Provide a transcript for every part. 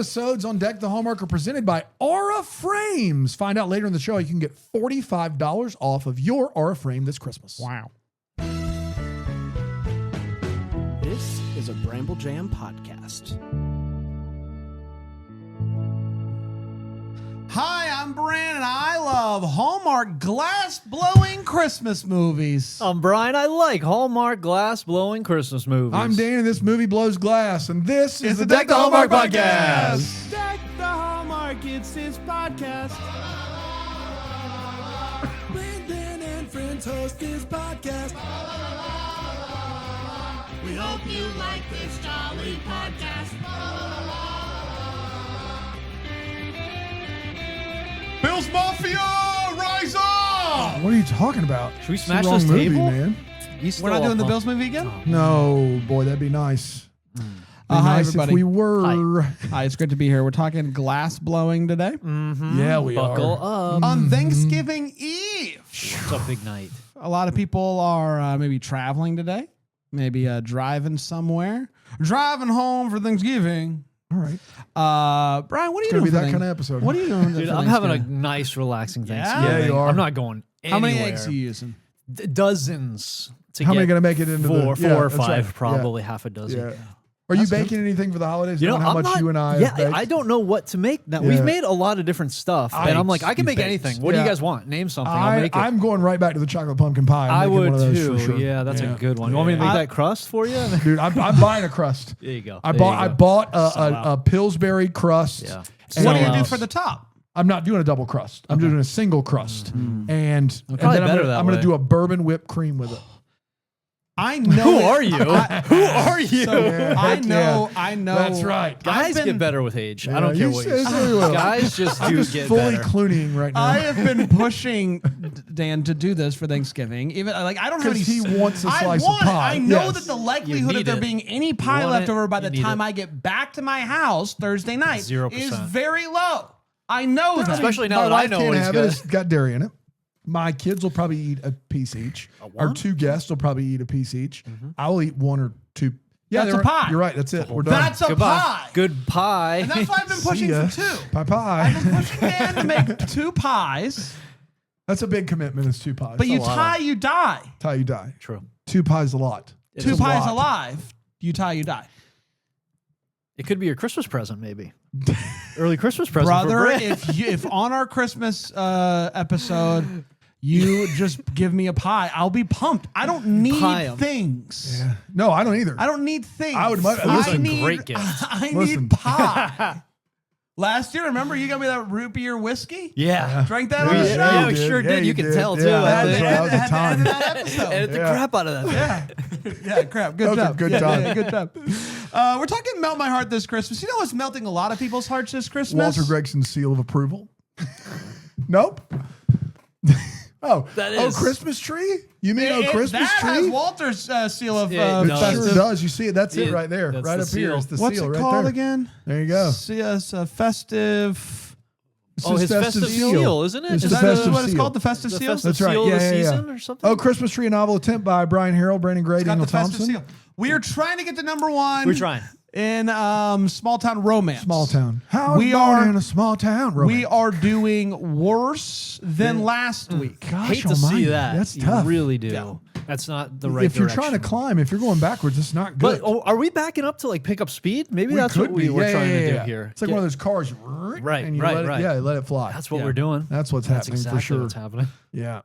Episodes on Deck the Hallmark are presented by Aura Frames. Find out later in the show you can get $45 off of your Aura frame this Christmas. Wow. This is a Bramble Jam podcast. Hi, I'm Brandon. I love Hallmark glass-blowing Christmas movies. I'm Brian. I like Hallmark glass-blowing Christmas movies. I'm Dan, and this movie blows glass, and this is the Deck the Hallmark podcast. Deck the Hallmark, it's his podcast. Brandon and friends host his podcast. We hope you like this jolly podcast. Bill's Mafia, rise up! What are you talking about? Should we It's the smash wrong this movie, table? man. We're not doing the Bills movie again? No, boy, that'd be nice. Be Hi, nice everybody. if we were. Hi, it's great to be here. We're talking glass blowing today. Yeah, we Buckle are. up. On Thanksgiving Eve. It's a big night. A lot of people are maybe traveling today, maybe driving somewhere, driving home for Thanksgiving. All right. Brian, what are you It's going doing to be for that kind of episode. What are you doing? Dude, for I'm having a Thanksgiving? nice, relaxing Yeah? Thanksgiving. Yeah, you are. I'm not going How anywhere. many eggs are you using? Dozens. To How get many going to make it into four the... or that's five, right. probably half a dozen. Yeah. Are you baking anything for the holidays? You know, how I'm much not, you and I yeah, have baked? I don't know what to make. Now, Yeah. We've made a lot of different stuff, and I'm like, I can you make baked. anything. What do Yeah. you guys want? Name something. I'll make it. I'm going right back to the chocolate pumpkin pie. I'm I making would one of those too. for sure. Yeah, that's a good one. You want me to make that crust for you? Dude, I'm buying a crust. There you go. I There bought you go. a Pillsbury crust. Yeah. And What do you do else. for the top? I'm not doing a double crust. I'm doing a single crust, and Probably then better that I'm gonna way. do a bourbon whipped cream with it. I know. Who are you? Who are you? I Heck know. yeah. I know. That's right. Guys I've been- get better with age. Yeah, I don't care you what say you so say. you will. Guys just I'm do just get fully better. Clooneying right now. I have been pushing Dan to do this for Thanksgiving. Even like I don't have any. 'Cause he wants a slice of I want it. pie. I know Yes. that the likelihood need of there it. being any You pie want left it. over by the You need time it. I get back to my house Thursday night 0%. is very low. I know that. Especially now My that I wife know can't what he's have it. got. It's got dairy in it. My kids will probably eat a piece each. Our two guests will probably eat a piece each. I will eat one or two. Yeah, That's a pie. You're right. That's it. We're done. That's a Goodbye. pie. Good pie. And that's why I've been See pushing ya. for two. Pie pie. I've been pushing Dan to make two pies, That's a big commitment. It's two pies. but you lot of- tie, you die. tie, you die. True. Two pies a lot. It's Two a pies lot. alive, you tie, you die. It could be your Christmas present, maybe. Early Christmas present, Brother, for Brett. if on our Christmas episode you just give me a pie, I'll be pumped. I don't need Pie 'em. things. Yeah. No, I don't either. I don't need things. I would much- I listen, need, great gift. I Listen. need pie. Last year, remember you got me that root beer whiskey? Yeah. Drank that on the show. Yeah, we you did. sure Yeah, did. you You can did. tell, too. Yeah, I that think. was a Had to time. edit that episode. Edit the Yeah. crap out of that. Yeah, crap. Good That was a job. good Yeah, time. yeah, good job. We're talking Melt My Heart this Christmas. You know what's melting a lot of people's hearts this Christmas? Walter Gregson's seal of approval. Nope. That is- Christmas tree? You mean Christmas that tree? has Walter's seal of Yeah, it It does. sure does. You see it? That's it Yeah, right there. that's Right the up here. seal. It's the What's seal it right called there. again? There you go. It's a festive. It's Oh, his festive seal, isn't it? It's Is the that festive what it's seal. called? The festive The seal? festive That's right. seal Yeah, of the yeah, yeah. season or something? Oh, Christmas Tree, a novel attempt by Brian Harrell, Brandon Grady, Got Daniel the festive Thompson. seal. We are trying to get to number one. We're trying. In Small Town Romance. Small town. How We we are- are in a small town. Romance. We are doing worse than last week. Gosh Hate to almighty, see that. That's You tough. really do. Yeah. That's not the right if you're direction. trying to climb, if you're going backwards, it's not good. But are we backing up to like pick up speed? Maybe We that's could what we be. were Yeah, trying yeah, to yeah. do here. It's like one of those cars. And you right, let it, right. Yeah, let it fly. That's what Yeah. we're doing. That's what's That's happening exactly for sure. what's happening. Yeah.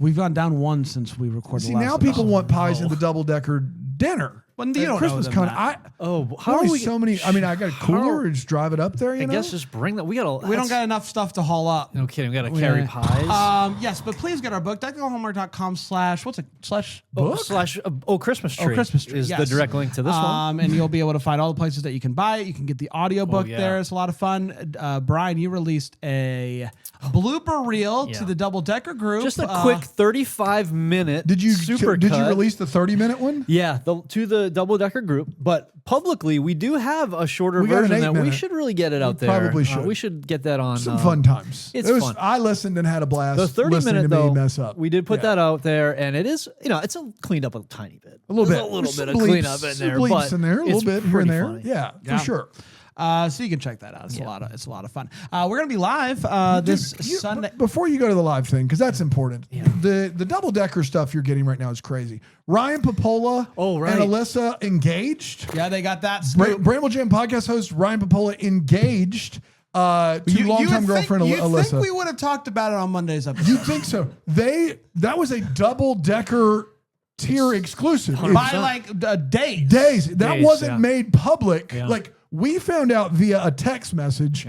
We've gone down one since we recorded See, last now people episode. want pies in the double-decker dinner. Well, you At don't know Christmas them con. that. How are only we? so many. I mean, I got a cooler and just drive it up there. You I know. guess just bring that. We got. We don't got enough stuff to haul up. No kidding. We got to carry pies. Yes, but please get our book, DeckTheHallmark.com/ what's it slash Oh, slash Christmas tree. Christmas tree is yes. the direct link to this one. And you'll be able to find all the places that you can buy it. You can get the audiobook yeah. there. It's a lot of fun. Brian, you released a blooper reel Yeah. to the Double Decker group. Just a quick 35-minute. Did you super did you cut. release the 30-minute one? Yeah, to the Double Decker group, but publicly we do have a shorter We got an version that we 8-minute. should really get it out there. probably should. We should get that on. Some fun times. it's It was, fun. I listened and had a blast. The listening 30-minute to though, me mess up. we did put Yeah. that out there, and it is, it's cleaned up a tiny bit. A little There's bit. a little There's bit some of bleeps, cleanup in some there, bleeps but in there, a little it's bit here and pretty there. funny. Yeah, Yeah. for sure. So you can check that out. It's a lot of fun. We're gonna be live this Sunday. Before you go to the live thing, because that's important. The double decker stuff you're getting right now is crazy. Ryan Popola and Alyssa engaged. Yeah, they got that. Bramble Jam podcast host Ryan Popola engaged to longtime girlfriend Alyssa. You think we would have talked about it on Monday's episode? You think so? That was a double decker tier exclusive by like days. That wasn't made public. Like we found out via a text message.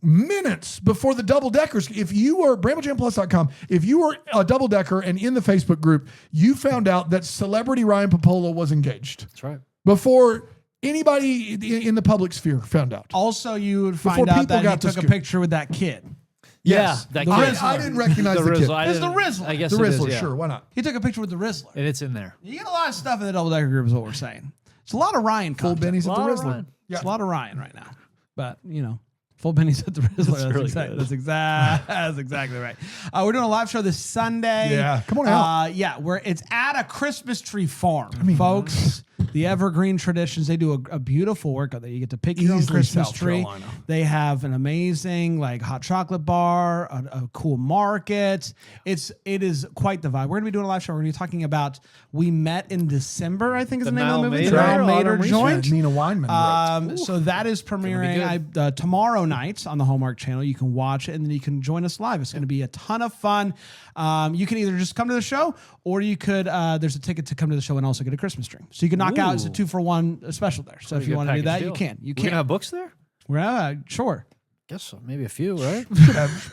Minutes before the double deckers. If you were BrambleJamPlus.com, if you were a double decker and in the Facebook group, you found out that celebrity Ryan Popola was engaged. That's right. Before anybody in the public sphere found out. Also, you would find out that he took a picture with that kid. Yes, that kid. kid. I didn't recognize the kid. It's the Rizzler. I guess the it Rizzler, is, yeah. sure, why not? He took a picture with the Rizzler. And it's in there. You get a lot of stuff in the double decker group is what we're saying. It's a lot of Ryan Full content. bennies at the Rizzler. It's a lot of Ryan right now. But, full bennies at the Rizzler. That's exactly right. We're doing a live show this Sunday. Yeah, come on out. It's at a Christmas tree farm, folks. The Evergreen Traditions, they do a beautiful workout there. You get to pick your own Christmas tree. They have an amazing hot chocolate bar, a cool market. It is quite the vibe. We're going to be doing a live show. We're going to be talking about We Met in December, I think is the name of the movie. The Nile Mater joint. Nina Weinman wrote. So that is premiering tomorrow night on the Hallmark channel. You can watch it and then you can join us live. It's going to be a ton of fun. You can either just come to the show or you could, there's a ticket to come to the show and also get a Christmas tree. So you can knock out, it's a 2-for-1 special there. So if you want to do that, you can. We're going to have books there? Sure. Guess so. Maybe a few, right?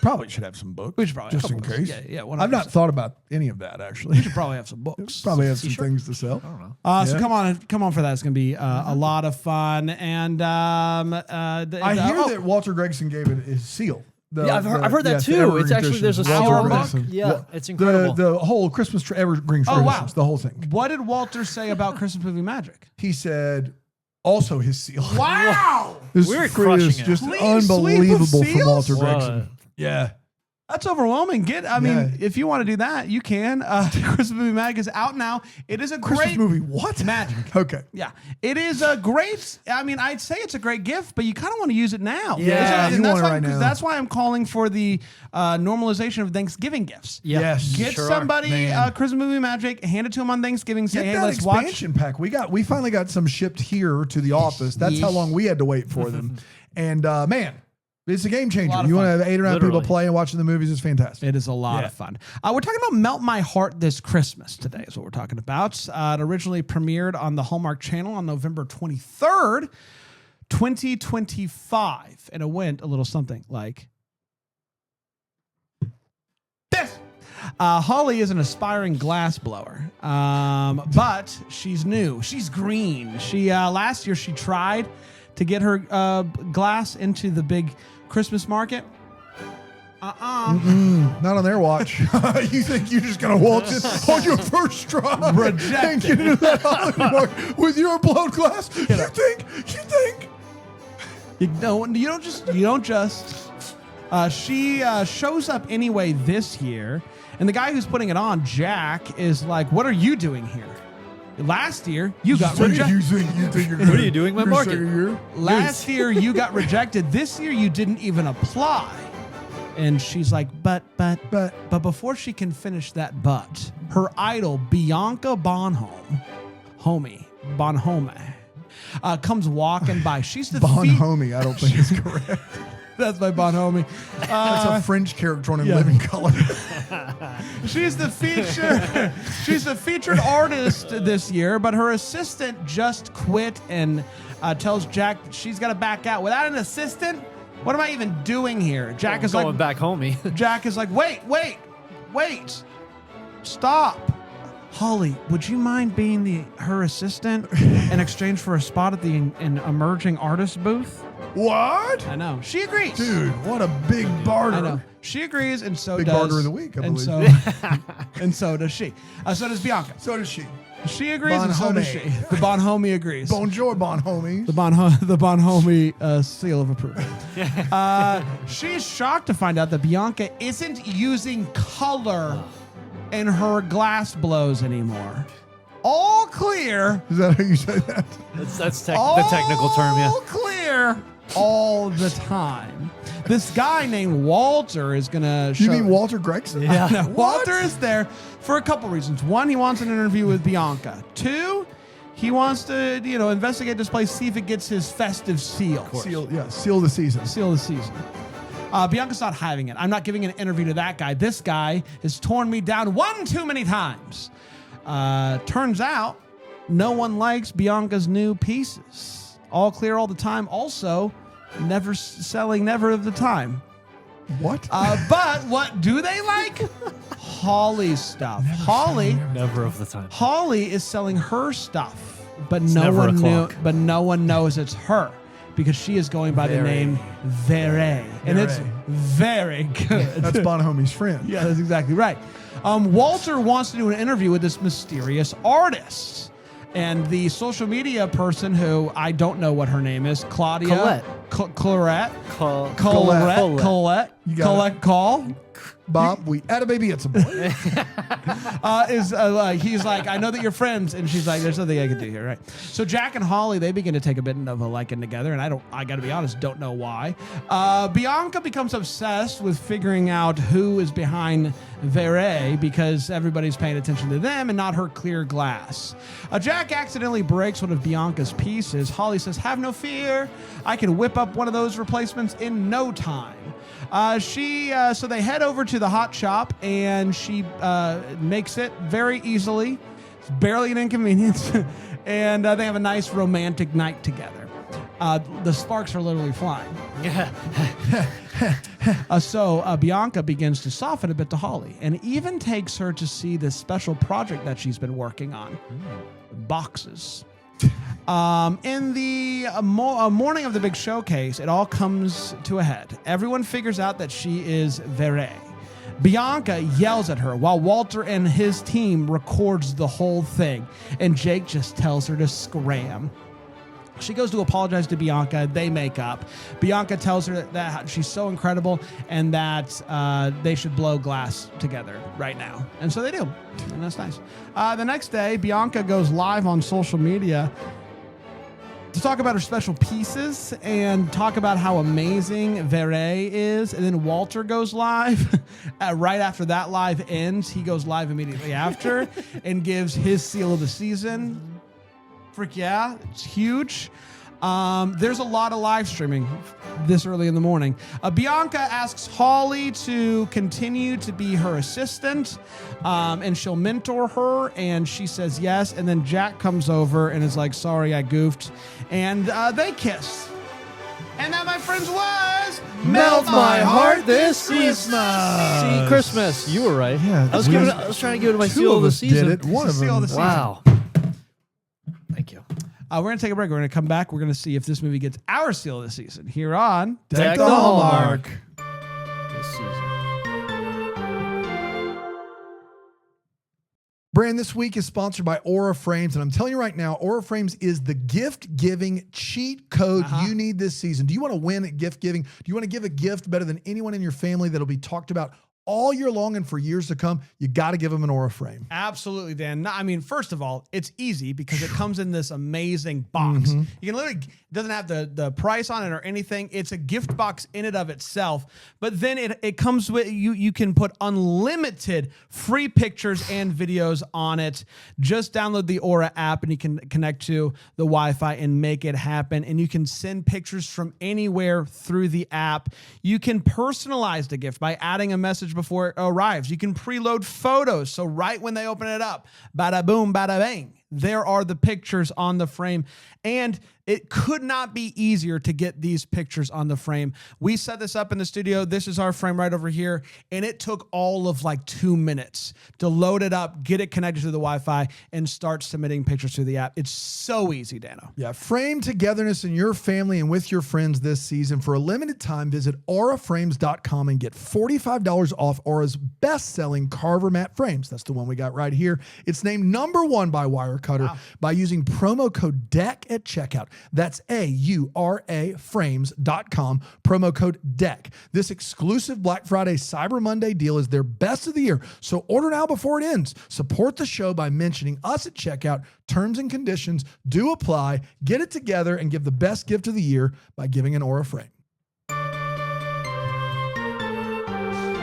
Probably should have some books. We should probably just in case. Yeah. I've not thought about any of that actually. We should probably have some books. Probably have some things to sell. I don't know. So come on for that. It's going to be a lot of fun. And I hear that Walter Gregson gave it his seal. I've heard that too. It's actually there's a hour book. Yeah, it's incredible. The whole Christmas Evergreen Traditions, the whole thing. What did Walter say about Christmas movie magic? He said also his seal. Wow, we're crushing it. Just unbelievable from Walter Whoa. Gregson. Yeah. That's overwhelming. If you want to do that, you can. Christmas Movie Magic is out now. It is a Christmas great movie. What? Magic. Okay. Yeah. It is a great, I'd say it's a great gift, but you kind of want to use it now. Yeah, and you that's want it why, right now. That's why I'm calling for the normalization of Thanksgiving gifts. Yeah. Yes. Get Sure somebody Christmas Movie Magic, hand it to them on Thanksgiving, say, Get hey, that let's watch. expansion pack. We finally got some shipped here to the office. That's how long we had to wait for them. And man, it's a game changer. You want to have 8 or 9 people playing, watching the movies. It's fantastic. It is a lot of fun. We're talking about Melt My Heart This Christmas today is what we're talking about. It originally premiered on the Hallmark Channel on November 23rd, 2025. And it went a little something like this. Holly is an aspiring glass blower, but she's new. She's green. She last year she tried to get her glass into the big Christmas market. Not on their watch. You think you're just gonna waltz in on your first try and get into that holiday market with your blown glass? You think? You don't just. She shows up anyway this year, and the guy who's putting it on, Jack, is like, "What are you doing here? Last year you got rejected. What are you doing, my market? Last year you got rejected. This year you didn't even apply." And she's like, but before she can finish that her idol, Bianca Bonhome, comes walking by. She's the Bonhomie, I don't think is correct. That's my Bonhomie. That's a French character on In Living Color. She's the featured artist this year, but her assistant just quit and tells Jack that she's got to back out. Without an assistant, what am I even doing here? Jack is going back home. Jack is like, wait, stop. Holly, would you mind being her assistant in exchange for a spot at the emerging artist booth? What? I know. She agrees. Dude, what a big barter. I know. She agrees, and so big does... barter of the week, I believe. And so does she. So does Bianca. So does she. She agrees, and so does she. The Bonhomie agrees. Bonjour, Bonhomies. The Bonhomie seal of approval. She's shocked to find out that Bianca isn't using color in her glass blows anymore. All clear. Is that how you say that? That's the technical term, yeah. All clear all the time. This guy named Walter is going to show... You mean Walter Gregson? Yeah. No, Walter is there for a couple reasons. One, he wants an interview with Bianca. Two, he wants to, investigate this place, see if it gets his festive seal. Seal the season. Seal the season. Bianca's not having it. I'm not giving an interview to that guy. This guy has torn me down one too many times. Turns out, no one likes Bianca's new pieces. All clear all the time. Also, never selling, never of the time. What? But what do they like? Holly's stuff. Never of the time. Holly is selling her stuff, but no one knows it's her because she is going by the name Vere. And it's very good. That's Bonahomie's friend. Yeah, that's exactly right. Walter wants to do an interview with this mysterious artist. And the social media person who I don't know what her name is, Claudia. Colette. Call. Bob, we had a baby, it's a boy. He's like, I know that you're friends, and she's like, there's nothing I can do here, right? So Jack and Holly, they begin to take a bit of a liking together, and I got to be honest, don't know why. Bianca becomes obsessed with figuring out who is behind Vere because everybody's paying attention to them and not her clear glass. Jack accidentally breaks one of Bianca's pieces. Holly says, have no fear, I can whip up one of those replacements in no time. So they head over to the hot shop and she makes it very easily. It's barely an inconvenience. And they have a nice romantic night together. The sparks are literally flying. So Bianca begins to soften a bit to Holly and even takes her to see this special project that she's been working on. Boxes. In the morning of the big showcase, it all comes to a head. Everyone figures out that she is Vere. Bianca yells at her while Walter and his team records the whole thing, and Jake just tells her to scram. She goes to apologize to Bianca. They make up. Bianca tells her that she's so incredible and that they should blow glass together right now. And so they do. And that's nice. The next day, Bianca goes live on social media to talk about her special pieces and talk about how amazing Vere is. And then Walter goes live. Right after that live ends, he goes live immediately after and gives his seal of the season. Frick yeah, it's huge. There's a lot of live streaming this early in the morning. Bianca asks Holly to continue to be her assistant, and she'll mentor her, and she says yes. And then Jack comes over and is like, sorry, I goofed. And they kiss. And that, my friends, was Melt My Heart This Christmas. See, Christmas. You were right. Yeah, I was trying to give it my seal of the season. Did it. One of them. Wow. Thank you. We're going to take a break. We're going to come back. We're going to see if this movie gets our seal of the season here on Deck the Hallmark. This season. Brand, this week is sponsored by Aura Frames, and I'm telling you right now, Aura Frames is the gift-giving cheat code you need this season. Do you want to win at gift giving? Do you want to give a gift better than anyone in your family that'll be talked about all year long and for years to come? You got to give them an Aura Frame. Absolutely, Dan. I mean, first of all, it's easy because it comes in this amazing box. You can literally, it doesn't have the price on it or anything. It's a gift box in and of itself. But then it comes with, you can put unlimited free pictures and videos on it. Just download the Aura app and you can connect to the Wi-Fi and make it happen. And you can send pictures from anywhere through the app. You can personalize the gift by adding a message before it arrives. You can preload photos, so right when they open it up, bada boom, bada bang, there are the pictures on the frame. And it could not be easier to get these pictures on the frame. We set this up in the studio. This is our frame right over here. And it took all of like 2 minutes to load it up, get it connected to the Wi-Fi, and start submitting pictures through the app. It's so easy, Dano. Yeah, frame togetherness in your family and with your friends this season. For a limited time, visit auraframes.com and get $45 off Aura's best-selling Carver Mat frames. That's the one we got right here. It's named #1 by Wirecutter by using promo code DECK at checkout. That's AURA frames.com, promo code DECK. This exclusive Black Friday Cyber Monday deal is their best of the year, so order now before it ends. Support the show by mentioning us at checkout. Terms and conditions do apply. Get it together and give the best gift of the year by giving an Aura frame.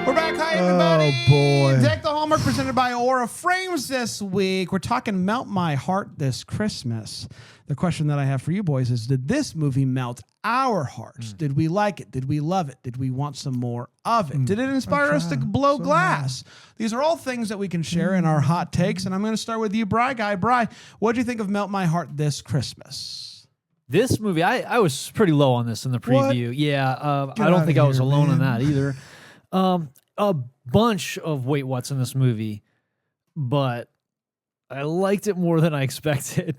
We're back. Hi, everybody. Oh, boy. Deck the Hallmark presented by Aura Frames this week. We're talking Melt My Heart This Christmas. The question that I have for you boys is, did this movie melt our hearts? Did we like it? Did we love it? Did we want some more of it? Did it inspire us to blow glass? These are all things that we can share in our hot takes. And I'm going to start with you, Bri Guy. Bri, what do you think of Melt My Heart This Christmas? This movie, I was pretty low on this in the preview. What? Yeah, Get I don't outta think I was here, alone in man. that either. A bunch of wait what's in this movie, but I liked it more than I expected.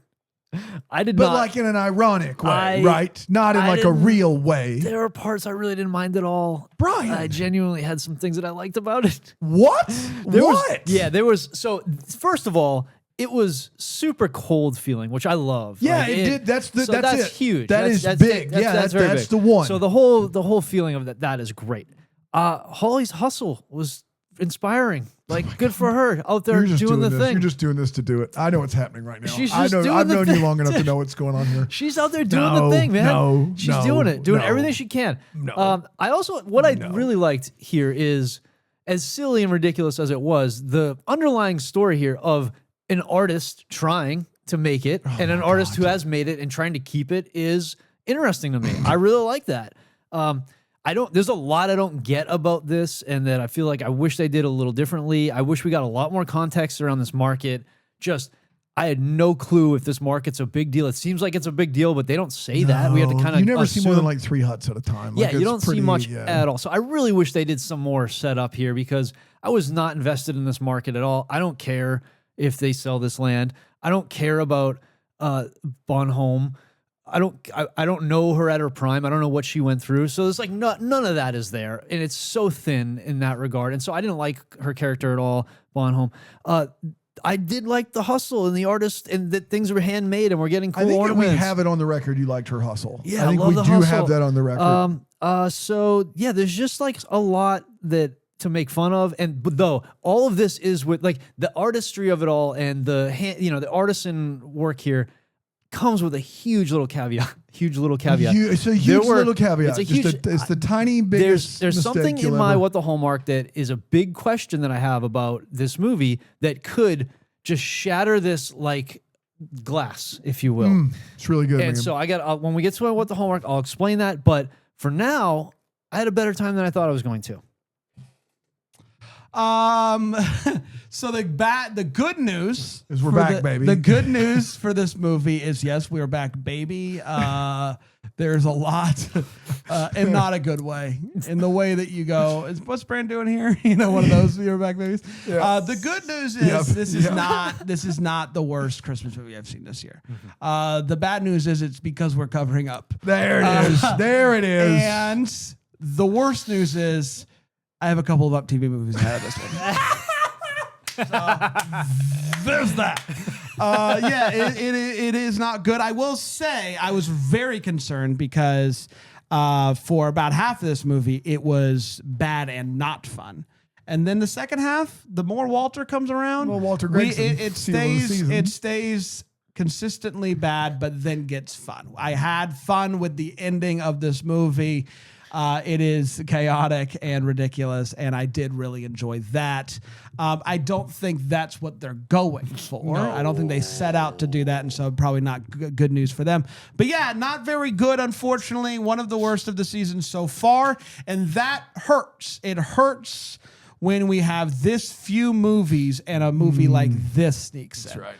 I did But not like in an ironic way, right? Not in I like a didn't- real way. There were parts I really didn't mind at all. Brian. I genuinely had some things that I liked about it. What? There What? there was. So first of all, it was super cold feeling, which I love. Yeah, Like, it did. That's that's it. huge. That's That's big. That's Very big. the one. So the whole feeling of that is great. Holly's hustle was inspiring. Like, good for her out there You're just doing the this. thing. You're just doing this to do it. I know what's happening right now. She's just doing I've the known you thing. long enough to know what's going on here. She's out there doing No, the thing, man. She's doing it, doing no. everything she can. No. I also, what I really liked here is, as silly and ridiculous as it was, the underlying story here of an artist trying to make it and an artist who has made it and trying to keep it is interesting to me. I really like that. There's a lot I don't get about this, and that I feel like I wish they did a little differently. I wish we got a lot more context around this market. I had no clue if this market's a big deal. It seems like it's a big deal, but they don't say that. We have to kind of You never see more than like 3 huts at a time. yeah, Like, you it's don't see pretty- much yeah. at all. So I really wish they did some more setup here, because I was not invested in this market at all. I don't care if they sell this land. I don't care about Bonhomme. I don't know her at her prime. I don't know what she went through. So it's like none of that is there, and it's so thin in that regard. And so I didn't like her character at all, Bonhomme. I did like the hustle and the artist, and that things were handmade and we're getting cool I think that we ornaments. have it on the record. You liked her hustle. Yeah, I think love we the do hustle. have that on the record. So yeah, there's just like a lot that to make fun of, but though all of this is with like the artistry of it all and the artisan work here comes with a huge little caveat. It's a huge little caveat. It's the tiny biggest. There's mistake something you'll in my ever- What the Hallmark that is a big question that I have about this movie that could just shatter this like glass, if you will. It's really good. And man. so I got when we get to What the Hallmark, I'll explain that. But for now, I had a better time than I thought I was going to. So the good news Is we're for back, baby. The good news for this movie is, yes, we are back, baby. There's a lot, and not a good way. In the way that you go, what's Brand doing here? You know, one of those "You're back, babies." Yeah. The good news is this is not the worst Christmas movie I've seen this year. The bad news is it's because we're covering up. There it is. There it is. And the worst news is I have a couple of Up TV movies ahead of this one. There's that. It is not good. I will say I was very concerned because for about half of this movie, it was bad and not fun. And then the second half, the more Walter comes around, Well, Walter Gregson, it seal of the season. stays consistently bad, but then gets fun. I had fun with the ending of this movie. It is chaotic and ridiculous, and I did really enjoy that. I don't think that's what they're going for. I don't think they set out to do that, and so probably not good news for them. But yeah, not very good, unfortunately. One of the worst of the season so far, and that hurts. It hurts when we have this few movies and a movie like this sneaks in. That's right.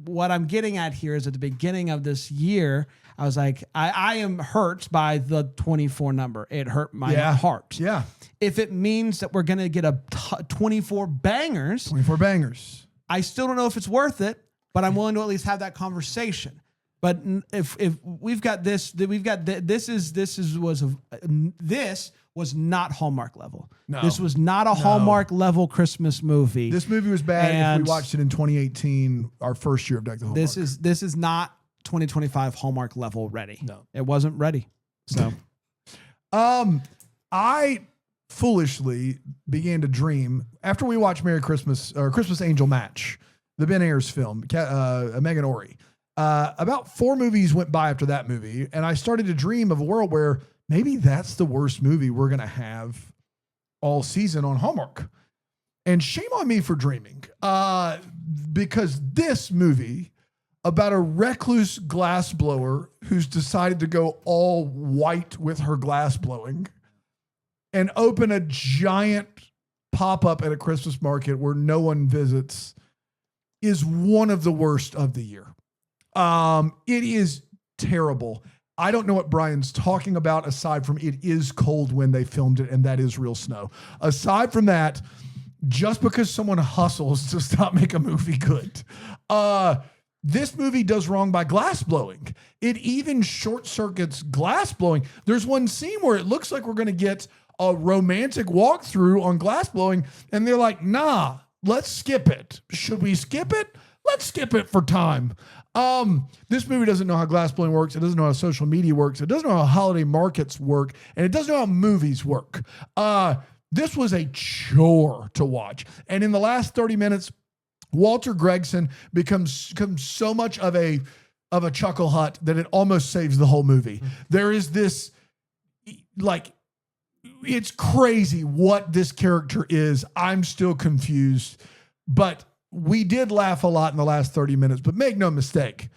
What I'm getting at here is at the beginning of this year, I was like, I am hurt by the 24 number. It hurt my heart. Yeah. If it means that we're going to get 24 bangers, 24 bangers. I still don't know if it's worth it, but I'm willing to at least have that conversation. But if we've got this was not Hallmark level. No. This was not a Hallmark level Christmas movie. This movie was bad if And we watched it in 2018, our first year of Deck the Hallmark. This is not 2025 Hallmark level ready. No. It wasn't ready. So, I foolishly began to dream after we watched Merry Christmas or Christmas Angel Match, the Ben Ayers film, Megan Ori. About 4 movies went by after that movie, and I started to dream of a world where maybe that's the worst movie we're going to have all season on Hallmark. And shame on me for dreaming, because this movie about a recluse glassblower who's decided to go all white with her glass blowing and open a giant pop-up at a Christmas market where no one visits is one of the worst of the year. It is terrible. I don't know what Brian's talking about aside from it is cold when they filmed it, and that is real snow. Aside from that, just because someone hustles does not make a movie good. This movie does wrong by glass blowing. It even short circuits glass blowing. There's one scene where it looks like we're going to get a romantic walkthrough on glass blowing, and they're like, nah, let's skip it. Should we skip it? Let's skip it for time. This movie doesn't know how glass blowing works. It doesn't know how social media works. It doesn't know how holiday markets work, and it doesn't know how movies work. This was a chore to watch. And in the last 30 minutes, Walter Gregson becomes so much of a chuckle hut that it almost saves the whole movie. There is this, like, it's crazy what this character is. I'm still confused, but we did laugh a lot in the last 30 minutes, but make no mistake,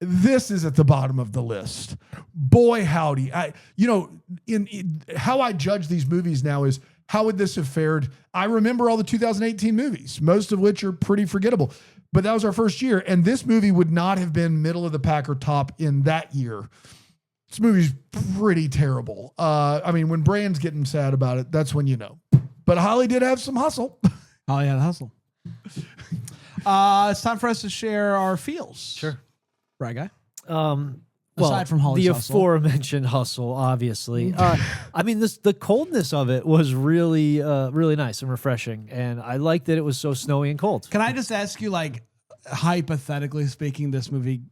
this is at the bottom of the list. Boy, howdy. In how I judge these movies now is, how would this have fared? I remember all the 2018 movies, most of which are pretty forgettable, but that was our first year. And this movie would not have been middle of the pack or top in that year. This movie's pretty terrible. I mean, when Brand's getting sad about it, that's when you know. But Holly did have some hustle. Holly had a hustle. It's time for us to share our feels. Sure. Right, guy? Aside from Holly's the hustle. aforementioned hustle, obviously. I mean, the coldness of it was really, really nice and refreshing, and I liked that it was so snowy and cold. Can I just ask you, like, hypothetically speaking, this movie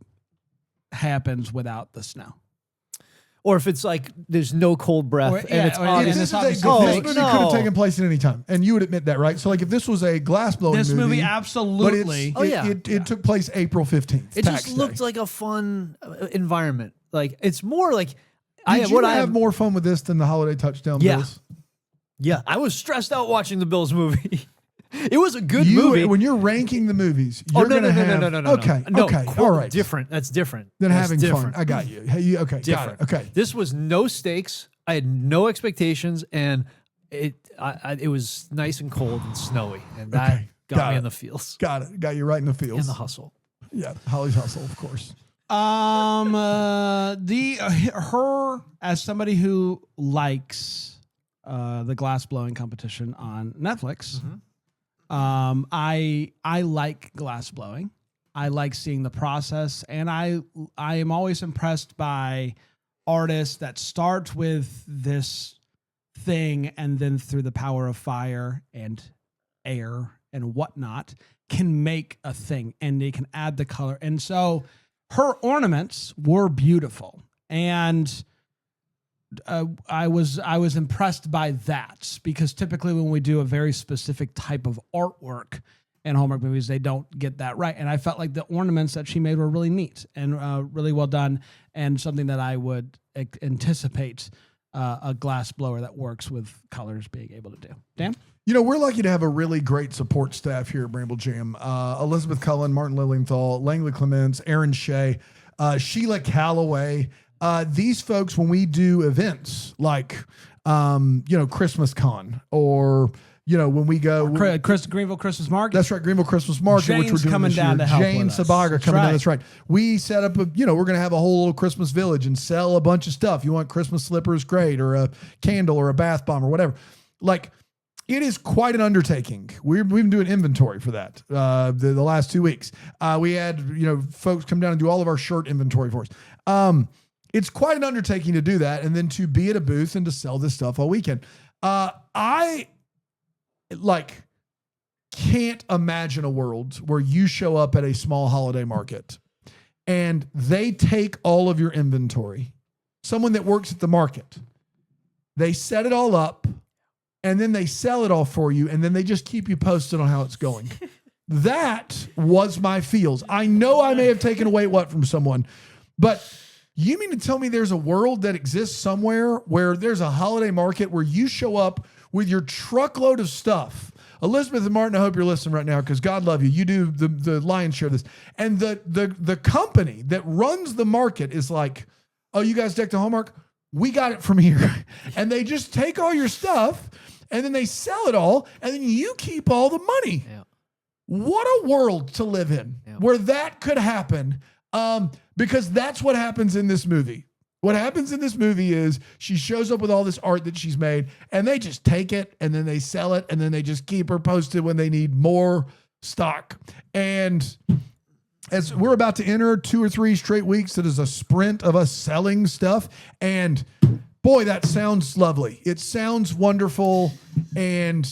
happens without the snow? Or if it's like there's no cold breath and it's obvious. This movie could have taken place at any time, and you would admit that, right? So, like, if this was a glass blowing this movie absolutely. But it took place April 15th. It just looked like a fun environment. Like, it's more like I have more fun with this than the holiday touchdown Bills. Yeah, I was stressed out watching the Bills movie. It was a good movie. When you're ranking the movies, you're going to have... No. Okay, all right. Different. That's different. Than having different. fun. I got you. Hey, okay, different. Got it. Okay. This was no stakes. I had no expectations, and it was nice and cold and snowy, and that got me in the feels. Got it. Got you right in the feels. And the hustle. Yeah, Holly's hustle, of course. Her, as somebody who likes the glass blowing competition on Netflix... Mm-hmm. I like glass blowing. I like seeing the process, and I am always impressed by artists that start with this thing and then through the power of fire and air and whatnot can make a thing, and they can add the color. And so her ornaments were beautiful, and I was impressed by that, because typically when we do a very specific type of artwork in Hallmark movies, they don't get that right. And I felt like the ornaments that she made were really neat and really well done, and something that I would anticipate a glass blower that works with colors being able to do. Dan? You know, we're lucky to have a really great support staff here at Bramble Jam. Elizabeth Cullen, Martin Lilienthal, Langley Clements, Aaron Shea, Sheila Calloway. These folks, when we do events like, Christmas Con, or, when we go... Greenville Christmas Market. That's right, Greenville Christmas Market, Jane's which we're doing coming this down year. to help Jane with us. Sabaga coming down, right. that's right. We set up we're going to have a whole little Christmas village and sell a bunch of stuff. You want Christmas slippers, great, or a candle or a bath bomb or whatever. Like, it is quite an undertaking. We've been doing inventory for that the last 2 weeks. We had, folks come down and do all of our shirt inventory for us. It's quite an undertaking to do that, and then to be at a booth and to sell this stuff all weekend. I can't imagine a world where you show up at a small holiday market and they take all of your inventory. Someone that works at the market. They set it all up, and then they sell it all for you, and then they just keep you posted on how it's going. That was my feels. I know I may have taken away what from someone, but you mean to tell me there's a world that exists somewhere where there's a holiday market where you show up with your truckload of stuff? Elizabeth and Martin, I hope you're listening right now because God love you. You do the lion's share of this. And the company that runs the market is like, oh, you guys decked the Hallmark? We got it from here. And they just take all your stuff and then they sell it all and then you keep all the money. Yeah. What a world to live in where that could happen. Because that's what happens in this movie. What happens in this movie is she shows up with all this art that she's made and they just take it and then they sell it and then they just keep her posted when they need more stock. And as we're about to enter 2 or 3 straight weeks, it is a sprint of us selling stuff. And boy, that sounds lovely. It sounds wonderful. And,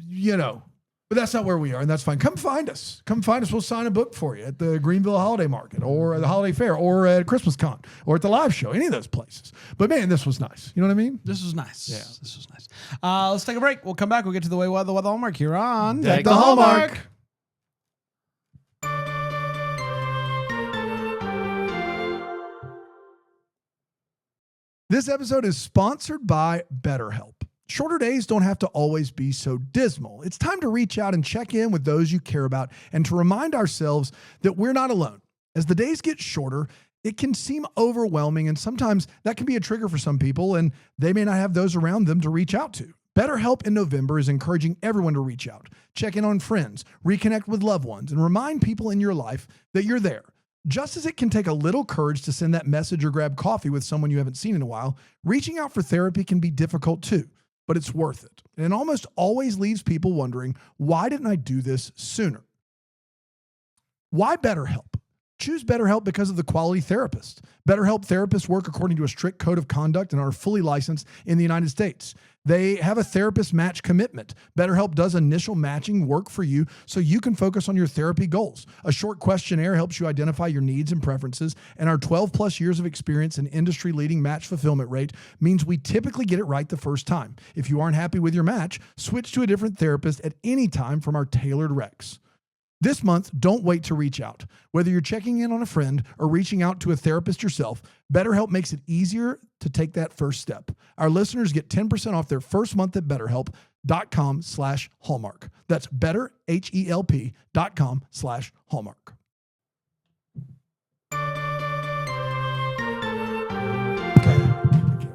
you know, but that's not where we are, and that's fine. Come find us. Come find us. We'll sign a book for you at the Greenville Holiday Market or at the Holiday Fair or at Christmas Con or at the live show, any of those places. But, man, this was nice. You know what I mean? This was nice. Yeah. This was nice. Let's take a break. We'll come back. We'll get to the way the Hallmark here on Deck the Hallmark. This episode is sponsored by BetterHelp. Shorter days don't have to always be so dismal. It's time to reach out and check in with those you care about and to remind ourselves that we're not alone. As the days get shorter, it can seem overwhelming, and sometimes that can be a trigger for some people, and they may not have those around them to reach out to. BetterHelp in November is encouraging everyone to reach out, check in on friends, reconnect with loved ones, and remind people in your life that you're there. Just as it can take a little courage to send that message or grab coffee with someone you haven't seen in a while, reaching out for therapy can be difficult too. But it's worth it. And it almost always leaves people wondering, why didn't I do this sooner? Why BetterHelp? Choose BetterHelp because of the quality therapist. BetterHelp therapists work according to a strict code of conduct and are fully licensed in the United States. They have a therapist match commitment. BetterHelp does initial matching work for you so you can focus on your therapy goals. A short questionnaire helps you identify your needs and preferences, and our 12 plus years of experience and industry-leading match fulfillment rate means we typically get it right the first time. If you aren't happy with your match, switch to a different therapist at any time from our tailored recs. This month, don't wait to reach out. Whether you're checking in on a friend or reaching out to a therapist yourself, BetterHelp makes it easier to take that first step. Our listeners get 10% off their first month at BetterHelp.com/Hallmark. That's BetterHelp.com/Hallmark. Okay,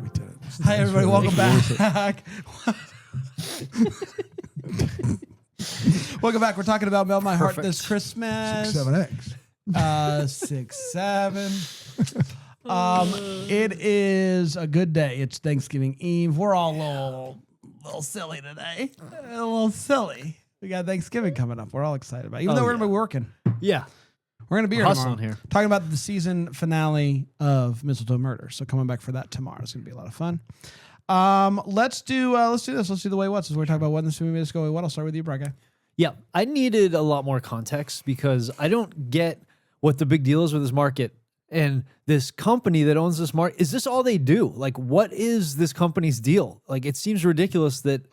we did it. Hi, everybody. Welcome back. Welcome back. We're talking about Melt My Heart this Christmas. 6, 7 eggs. 6, 7. It is a good day. It's Thanksgiving Eve. We're all a little silly today. A little silly. We got Thanksgiving coming up. We're all excited about it. Even though we're going to be working. Yeah. We're going to be here hustling tomorrow. here. Talking about the season finale of Mistletoe Murder. So coming back for that tomorrow. It's going to be a lot of fun. Let's do this. Let's do the way what. Since we're talking about what this movie made us go way what. I'll start with you, Brad guy. Yeah, I needed a lot more context because I don't get what the big deal is with this market and this company that owns this market. Is this all they do? Like, what is this company's deal? Like, it seems ridiculous that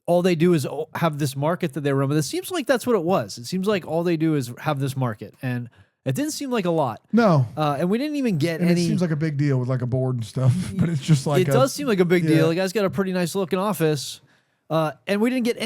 all they do is have this market that they run. But it seems like that's what it was. It seems like all they do is have this market, and it didn't seem like a lot. No. And we didn't even get and any. It seems like a big deal with like a board and stuff, but it's just like it does seem like a big deal. The guy's got a pretty nice looking office, and we didn't get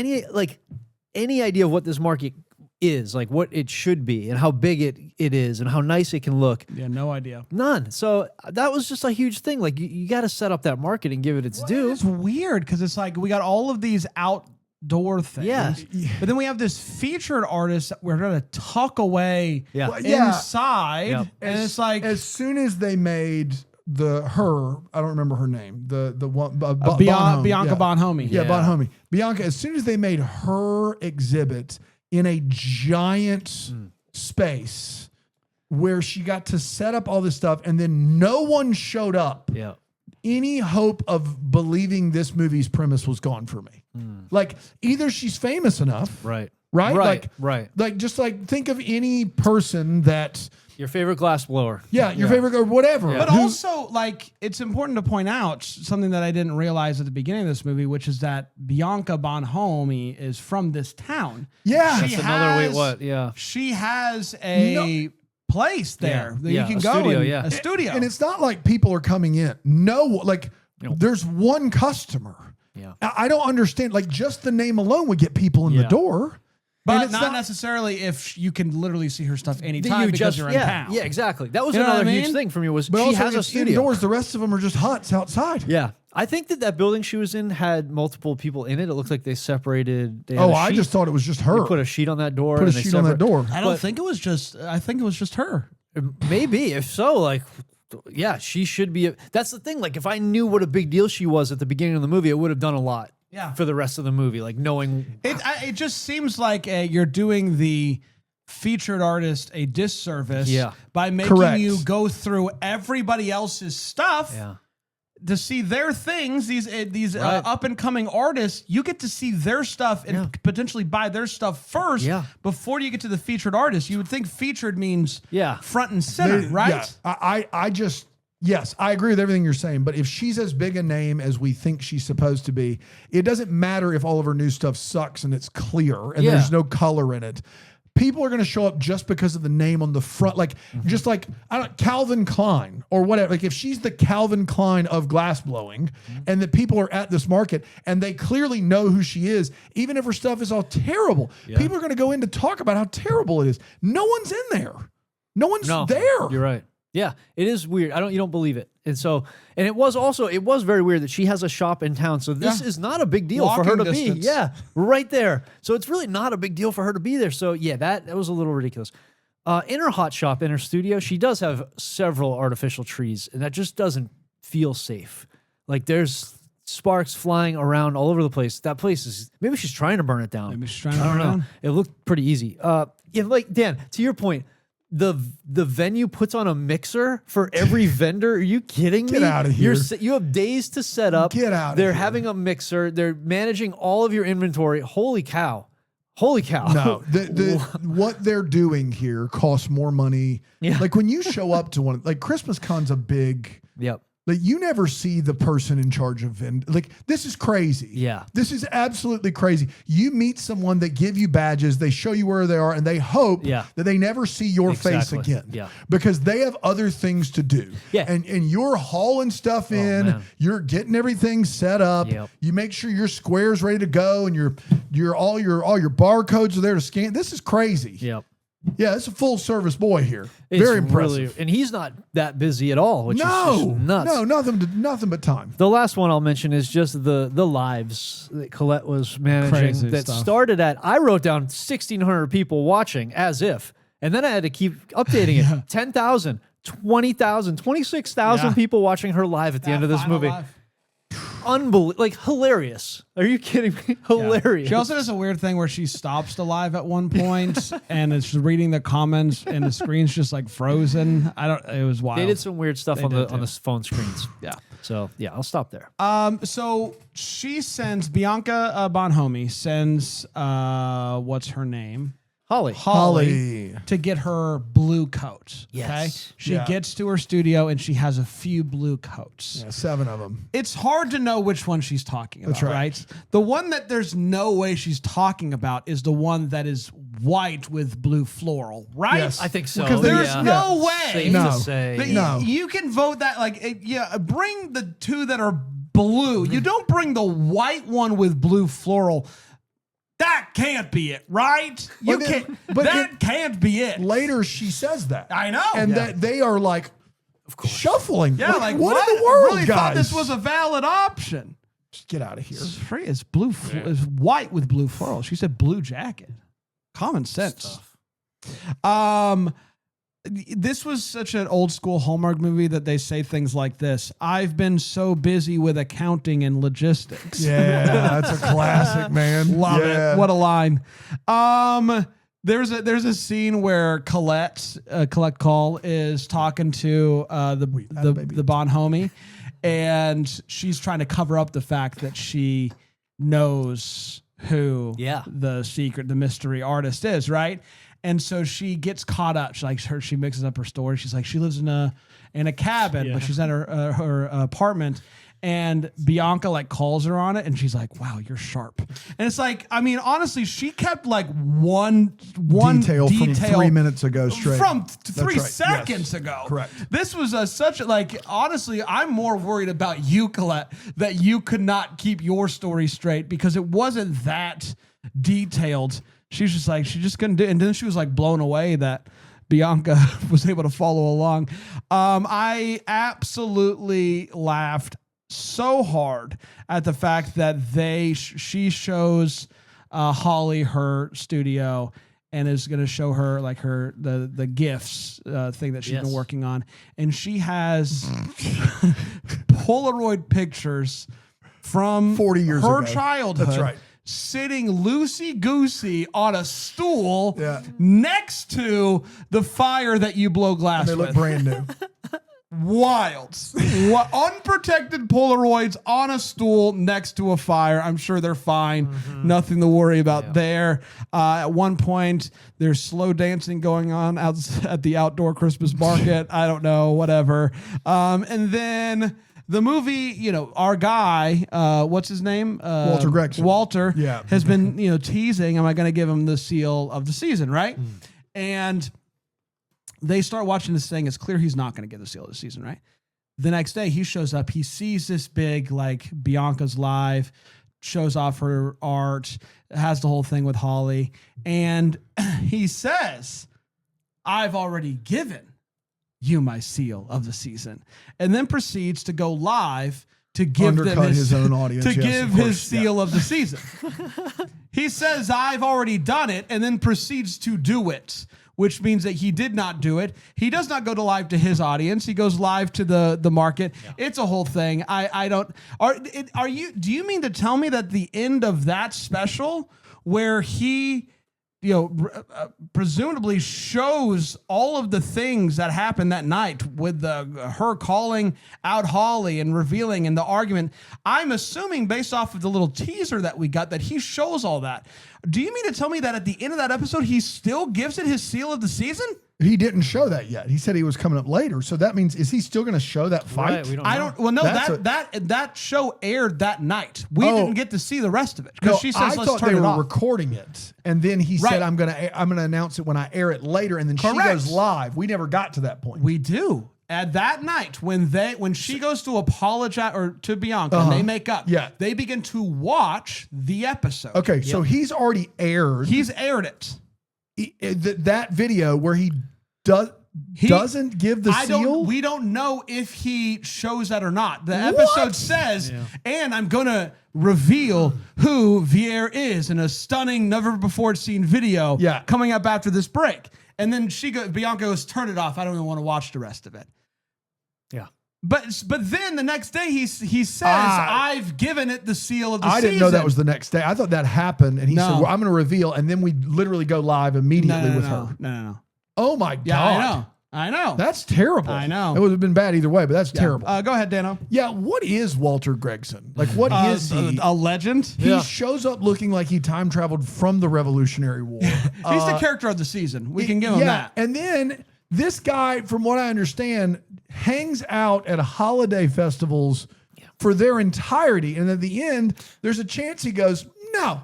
any idea of what this market is, like what it should be and how big it is and how nice it can look. Yeah, no idea. None. So that was just a huge thing. Like you got to set up that market and give it its due. It's weird because it's like we got all of these outdoor things. Yeah. But then we have this featured artist that we're going to tuck away Yeah. inside. Yep. And it's like as soon as they made I don't remember her name, the one Bianca Bonhomie. Yeah, Bonhomie. Bianca, as soon as they made her exhibit in a giant space where she got to set up all this stuff and then no one showed up. Yeah. Any hope of believing this movie's premise was gone for me. Like either she's famous enough. Right. Right? Right. Right. Like just like think of any person that Your favorite glass blower. Yeah, your favorite or whatever. But also, like, it's important to point out something that I didn't realize at the beginning of this movie, which is that Bianca Bonhomie is from this town. Yeah. That's another way. What? Yeah. She has a place there that you can go studio, and, a studio. And it's not like people are coming in. There's one customer. Yeah. I don't understand. Like, just the name alone would get people in the door. But it's not necessarily if you can literally see her stuff anytime because you're in town. Yeah, exactly. That was You know another what I huge mean? thing for me was But she also has a it's studio. indoors. The rest of them are just huts outside. Yeah. I think that building she was in had multiple people in it. It looked like they separated. They had Oh, a I sheet. just thought it was just her. They put a sheet on that door. Put a and they sheet on that door. I don't think it was just. I think it was just her. Maybe. If so, like, yeah, she should be. That's the thing. Like, if I knew what a big deal she was at the beginning of the movie, it would have done a lot. Yeah. For the rest of the movie, like knowing. It just seems like you're doing the featured artist a disservice by making you go through everybody else's stuff to see their things. These up and coming artists, you get to see their stuff and potentially buy their stuff first before you get to the featured artist. You would think featured means front and center, right? Yeah. Yes, I agree with everything you're saying, but if she's as big a name as we think she's supposed to be, it doesn't matter if all of her new stuff sucks and it's clear and there's no color in it. People are going to show up just because of the name on the front, like just like Calvin Klein or whatever. Like if she's the Calvin Klein of glass blowing, and that people are at this market and they clearly know who she is, even if her stuff is all terrible, people are going to go in to talk about how terrible it is. No one's in there. No one's there. You're right. Yeah, it is weird. You don't believe it. And so, and it was very weird that she has a shop in town. So this is not a big deal for her to be. Yeah, right there. So it's really not a big deal for her to be there. So yeah, that was a little ridiculous. In her hot shop, in her studio, she does have several artificial trees, and that just doesn't feel safe. Like there's sparks flying around all over the place. That place is, maybe she's trying to burn it down. Maybe she's trying to burn it down. It looked pretty easy. Yeah, like Dan, to your point, the venue puts on a mixer for every vendor. Are you kidding me? Get out of here. You have days to set up. Get out of They're here. having a mixer. They're managing all of your inventory. Holy cow. Holy cow. No, what they're doing here costs more money. Yeah. Like when you show up to one, like Christmas Con's a big, like you never see the person in charge of like this is crazy. Yeah. This is absolutely crazy. You meet someone, they give you badges, they show you where they are, and they hope that they never see your face again. Yeah. Because they have other things to do. Yeah. And you're hauling stuff in, man. you're getting everything set up. Yep. You make sure your square's ready to go and your all your barcodes are there to scan. This is crazy. Yep. Yeah, it's a full service boy here. It's Very impressive. and he's not that busy at all, which is just nuts. No, nothing but time. The last one I'll mention is just the lives that Colette was managing Crazy that stuff. started at, I wrote down 1,600 people watching as if, and then I had to keep updating it. 10,000, 20,000, 26,000 people watching her live at the end of this movie. Unbelievable, like hilarious. Are you kidding me? Hilarious. She also does a weird thing where she stops the live at one point and is reading the comments and the screen's just like frozen. It was wild. They did some weird stuff on did the phone screens. Yeah. So yeah, I'll stop there. So she sends Bianca Bonhomie sends what's her name? Holly. To get her blue coat. Yes. Okay. She gets to her studio and she has a few blue coats. Yeah, 7 of them. It's hard to know which one she's talking about, That's right. The one that there's no way she's talking about is the one that is white with blue floral, right? Yes. I think so. Because There's no way. Safe No. to say. But No. you can vote that bring the two that are blue. You don't bring the white one with blue floral. That can't be it, right? You But can't. but that can't be it. Later, she says that. I know. And that they are like shuffling. Yeah, like what in the world, I really guys? thought this was a valid option. Just get out of here. It's free. It's blue. It's white with blue floral. She said blue jacket. Common sense. This was such an old school Hallmark movie that they say things like this. I've been so busy with accounting and logistics. Yeah, that's a classic, man. Love it. What a line. There's a scene where Colette Call is talking to the Bonhomie, and she's trying to cover up the fact that she knows who the mystery artist is, right? And so she gets caught up. She mixes up her story. She's like, she lives in a cabin, but she's at her apartment. And Bianca like calls her on it, and she's like, "Wow, you're sharp." And it's like, I mean, honestly, she kept like one detail from 3 minutes ago straight from 3 seconds ago. Correct. This was such like, honestly, I'm more worried about you, Colette, that you could not keep your story straight because it wasn't that detailed. She's just like, she just couldn't do it. And then she was like blown away that Bianca was able to follow along. I absolutely laughed so hard at the fact that she shows Holly her studio and is going to show her like the gifts thing that she's been working on, and she has Polaroid pictures from 40 years her ago. childhood. That's right. Sitting loosey-goosey on a stool next to the fire that you blow glass They with. look brand new. Wild. Unprotected Polaroids on a stool next to a fire. I'm sure they're fine. Nothing to worry about there. At one point, there's slow dancing going on out at the outdoor Christmas market. I don't know, whatever. And then the movie, our guy, what's his name? Walter Gregson. Walter has been, teasing, am I going to give him the seal of the season, right? And they start watching this thing. It's clear he's not going to get the seal of the season, right? The next day, he shows up. He sees this big, like, Bianca's live, shows off her art, has the whole thing with Holly. And he says, I've already given you my seal of the season. And then proceeds to go live to give them his own audience. To give his seal of the season. He says, I've already done it, and then proceeds to do it, which means that he did not do it. He does not go to live to his audience. He goes live to the market. Yeah. It's a whole thing. Do you mean to tell me that the end of that special where he, presumably shows all of the things that happened that night with her calling out Holly and revealing and the argument, I'm assuming based off of the little teaser that we got that he shows all that. Do you mean to tell me that at the end of that episode, he still gives it his seal of the season? He didn't show that yet. He said he was coming up later. So that means, is he still going to show that fight? Right, we don't know. Well, no, that show aired that night. We didn't get to see the rest of it because she says, let's turn it off. They were recording it, and then he said, I'm going to announce it when I air it later, and then she goes live. We never got to that point. We do. At that night, when she goes to apologize or to Bianca, and they make up. Yeah. They begin to watch the episode. Okay, so he's already aired. He's aired it. That video where he doesn't give the seal. We don't know if he shows that or not. The episode says, and I'm gonna reveal who Vier is in a stunning, never before seen video. Coming up after this break. And then Bianca goes, turn it off. I don't even want to watch the rest of it. Yeah. But then the next day he says, I've given it the seal of the season. I didn't know that was the next day. I thought that happened, and he said, well, I'm going to reveal, and then we literally go live immediately with her. No. Oh my God. Yeah, I know. That's terrible. I know. It would have been bad either way, but that's terrible. Go ahead, Dano. Yeah, what is Walter Gregson? Like, what is he? A legend? He shows up looking like he time traveled from the Revolutionary War. He's the character of the season. We can give him that. And then this guy, from what I understand, hangs out at holiday festivals for their entirety. And at the end, there's a chance he goes, no.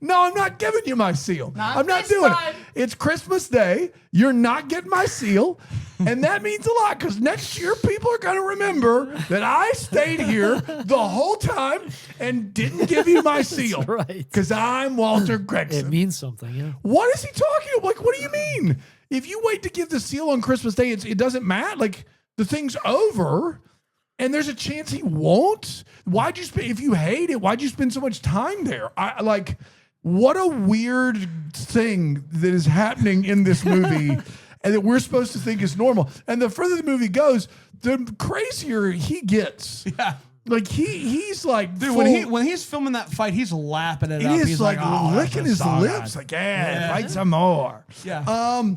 No, I'm not giving you my seal. I'm not doing it. It's Christmas Day. You're not getting my seal. And that means a lot because next year people are going to remember that I stayed here the whole time and didn't give you my seal. That's right. Because I'm Walter Gregson. It means something, yeah. What is he talking about? Like, what do you mean? If you wait to give the seal on Christmas Day, it doesn't matter. Like, the thing's over. And there's a chance he won't. Why'd you spend? If you hate it, why'd you spend so much time there? What a weird thing that is happening in this movie, and that we're supposed to think is normal. And the further the movie goes, the crazier he gets. Yeah. Like he's like, dude, when he's filming that fight, he's lapping it up. He's He's like licking his lips, like, fight some more. Yeah.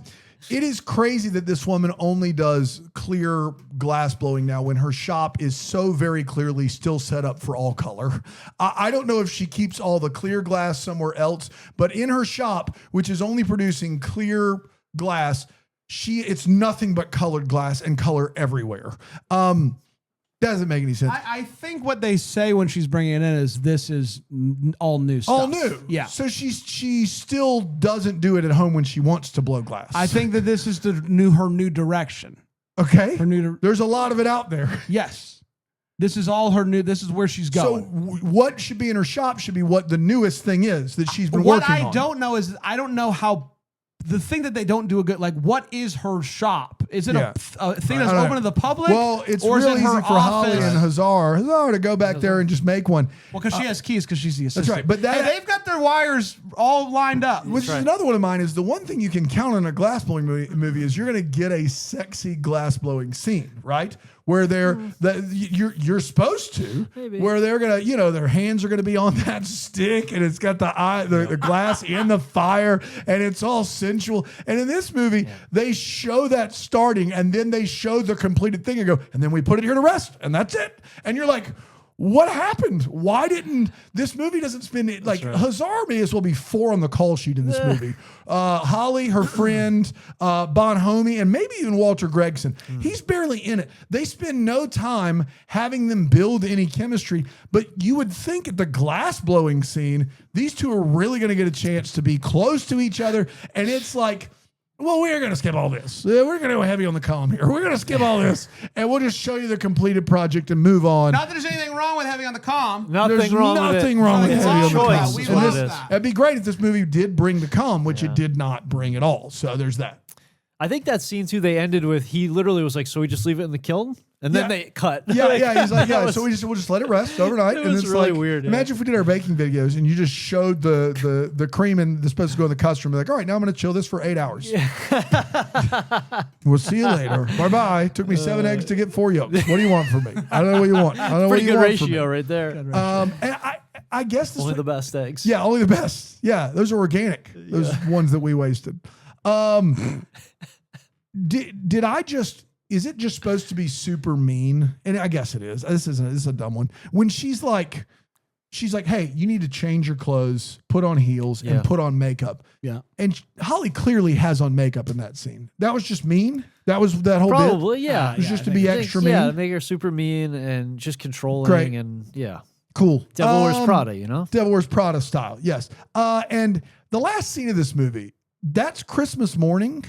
It is crazy that this woman only does clear glass blowing now when her shop is so very clearly still set up for all color. I don't know if she keeps all the clear glass somewhere else, but in her shop, which is only producing clear glass, it's nothing but colored glass and color everywhere. Doesn't make any sense. I think what they say when she's bringing it in is this is all new stuff. All new. Yeah. So she still doesn't do it at home when she wants to blow glass. I think that this is her new direction. Okay. Her There's a lot of it out there. Yes. This is all her new. This is where she's going. So what should be in her shop should be what the newest thing is that she's been working on. What I don't know is I don't know how. The thing that they don't do a good, like, what is her shop? Is it a thing that's open to the public? Well, it's or real is it easy her for Holly office? and Hazar to go back there and just make one. Well, because she has keys because she's the assistant. That's right. But they've got their wires all lined up. Which is another one of mine is the one thing you can count on a glass blowing movie is you're going to get a sexy glass blowing scene, right? Where you're supposed to, Maybe. where they're gonna, their hands are gonna be on that stick, and it's got the glass in the fire, and it's all sensual. And in this movie, they show that starting, and then they show the completed thing, and go, and then we put it here to rest, and that's it. And you're like, what happened? Why didn't this movie doesn't spend it like Hazar may as well be 4 on the call sheet in this movie. Holly, her friend, Bonhomie, and maybe even Walter Gregson. He's barely in it. They spend no time having them build any chemistry, but you would think at the glass blowing scene, these two are really going to get a chance to be close to each other. And it's like, well, we're going to skip all this. We're going to go heavy on the column here. We're going to skip all this, and we'll just show you the completed project and move on. Not that there's anything wrong with heavy on the comm. There's nothing wrong with It's heavy a on the choice. column. We And love this- that. It'd be great if this movie did bring the comm, which it did not bring at all. So there's that. I think that scene too, they ended with, he literally was like, so we just leave it in the kiln? And then they cut. Yeah, he's like, That was- so we'll just let it rest overnight. It and was it's really like, weird, yeah. Imagine if we did our baking videos and you just showed the cream and it's supposed to go in the custard. Like, all right, now I'm going to chill this for 8 hours. We'll see you later. Bye-bye. Took me 7 eggs to get 4 yolks. What do you want from me? I don't know what you want. I don't know Pretty what you good want from ratio me. right there. And I guess this Only the best eggs. Yeah, only the best. Yeah, those are organic. Those ones that we wasted. Did I just? Is it just supposed to be super mean? And I guess it is. This is a dumb one. When she's like, hey, you need to change your clothes, put on heels, and put on makeup. Yeah. And Holly clearly has on makeup in that scene. That was just mean. That was that whole Probably, bit? yeah. It was just to be extra mean. Yeah, make her super mean and just controlling Great. and Cool. Devil Wears Prada, Devil Wears Prada style. Yes. And the last scene of this movie, that's Christmas morning.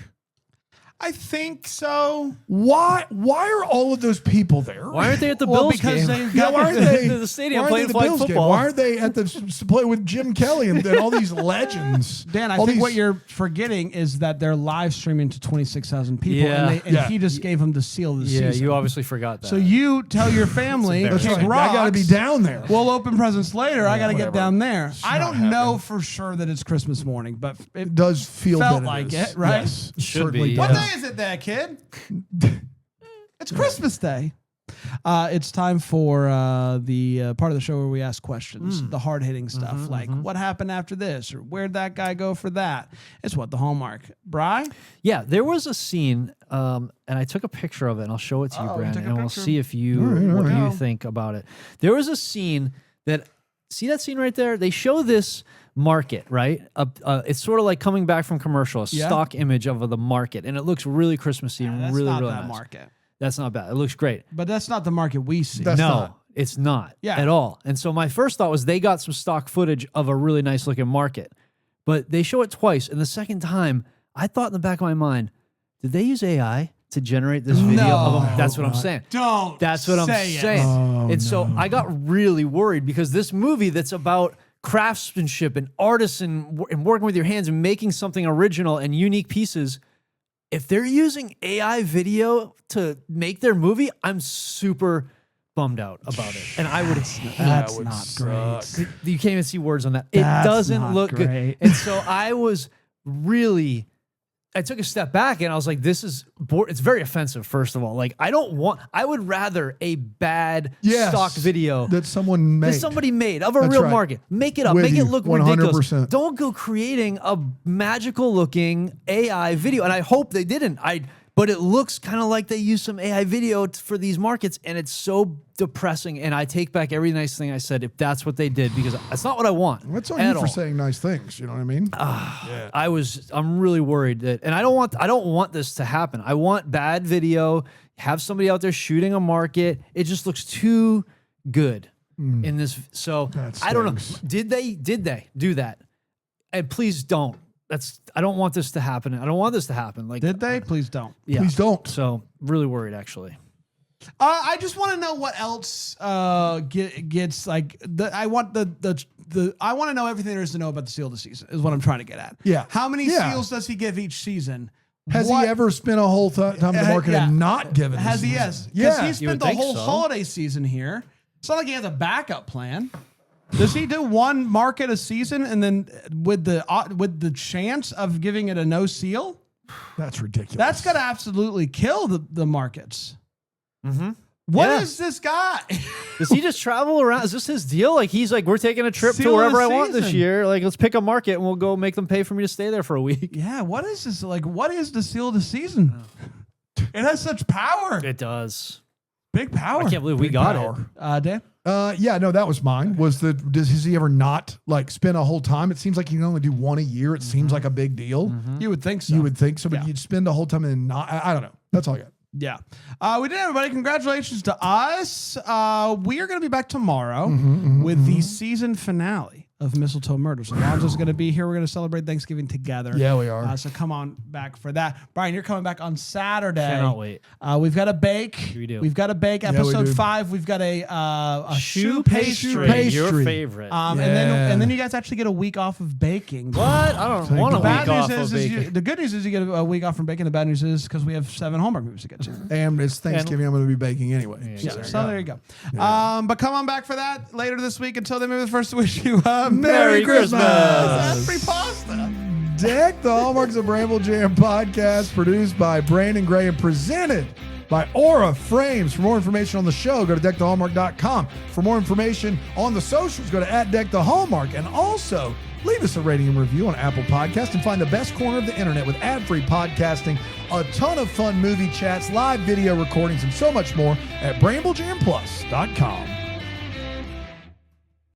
I think so. Why are all of those people there? Why aren't they at the Bills because game? they've Yeah, why aren't they the stadium why aren't they playing at the flag Bills game? football? Why aren't they at the play with Jim Kelly and all these legends? Dan, I All think these- what you're forgetting is that they're live streaming to 26,000 people, Yeah. and he just gave them the seal of the Yeah, season. you obviously forgot that. So you tell your family, That's kick right. rocks. I got to be down there. We'll open presents later. I got to get whatever. down there. I not don't know for sure that it's Christmas morning, but it It does feel felt that like is. it, right? Yes, it Should certainly be, does. What day is it there, kid? It's Christmas Day. It's time for the part of the show where we ask questions, the hard-hitting stuff, like what happened after this, or where'd that guy go for that? It's what the Hallmark. Bri? Yeah, there was a scene, and I took a picture of it, and I'll show it to you, Oh, you Brandon, took a and we'll picture. see if you all what right. you think about it. There was a scene that, see that scene right there? They show this market, right? It's sort of like coming back from commercial, a stock image of the market, and it looks really Christmassy and That's really, not really that nice. market. That's not bad. It looks great. But that's not the market we see. That's no, not. it's not Yeah. at all. And so my first thought was they got some stock footage of a really nice looking market, but they show it twice. And the second time, I thought in the back of my mind, did they use AI to generate this video of them? That's what I'm saying. Don't. That's what I'm say it. saying. And so I got really worried because this movie that's about craftsmanship and artists and working with your hands and making something original and unique pieces, if they're using AI video to make their movie, I'm super bummed out about it. And I would That's would not suck. great. you can't even see words on that. It That's doesn't not look great. good. And so I was really, I took a step back and I was like, this is it's very offensive, first of all. Like, I would rather a bad stock video that someone made. That somebody made of a real market. Make it up. Make it look 100%. Ridiculous. Don't go creating a magical looking AI video. And I hope they didn't. But it looks kind of like they used some AI video for these markets, and it's so depressing. And I take back every nice thing I said if that's what they did, because that's not what I want. What's on you for saying nice things? You know what I mean? I'm really worried that, and I don't want this to happen. I want bad video. Have somebody out there shooting a market. It just looks too good in this. So I don't know. Did they do that? And please don't. I don't want this to happen. I don't want this to happen. Like, did they? Please don't. Yeah. Please don't. So really worried, actually. I just want to know what else gets like. I want I want to know everything there is to know about the seal of the season. Is what I'm trying to get at. Yeah. How many seals does he give each season? Has he ever spent a whole time in the market and not given? Has he? Yes. Because he spent the whole holiday season here. It's not like he has a backup plan. Does he do one market a season and then with the chance of giving it a no seal? That's ridiculous. That's going to absolutely kill the markets. Mm-hmm. What is this guy? Does he just travel around? Is this his deal? Like, he's like, we're taking a trip to wherever I want this year. Like, let's pick a market and we'll go make them pay for me to stay there for a week. Yeah. What is this? Like, what is the seal of the season? It has such power. It does. Big power. I can't believe we got it. Dan? No, that was mine. Has he ever not like spend a whole time? It seems like you can only do one a year. It seems like a big deal. You would think so. You would think so, but you'd spend a whole time and not. I don't know. That's all I got. Yeah. We did, everybody. Congratulations to us. We are going to be back tomorrow with the season finale of Mistletoe Murders. Alonzo's going to be here. We're going to celebrate Thanksgiving together. Yeah, we are. So come on back for that. Brian, you're coming back on Saturday. Cannot wait. We've got a bake. We do. We've got a bake. Episode 5. We've got a shoe pastry. Your favorite. And then you guys actually get a week off of baking. What? I don't want a week off of baking. The good news is you get a week off from baking. The bad news is because we have 7 Hallmark movies to get to. And it's Thanksgiving. I'm going to be baking anyway. So there you go. Yeah. But come on back for that later this week. Until then, maybe first wish you Merry Christmas. That's free pasta. Deck the Hallmarks of Bramble Jam podcast, produced by Brandon Gray and presented by Aura Frames. For more information on the show, go to deckthehallmark.com. For more information on the socials, go to @deckthehallmark. And also, leave us a rating and review on Apple Podcasts and find the best corner of the internet with ad-free podcasting, a ton of fun movie chats, live video recordings, and so much more at BrambleJamPlus.com.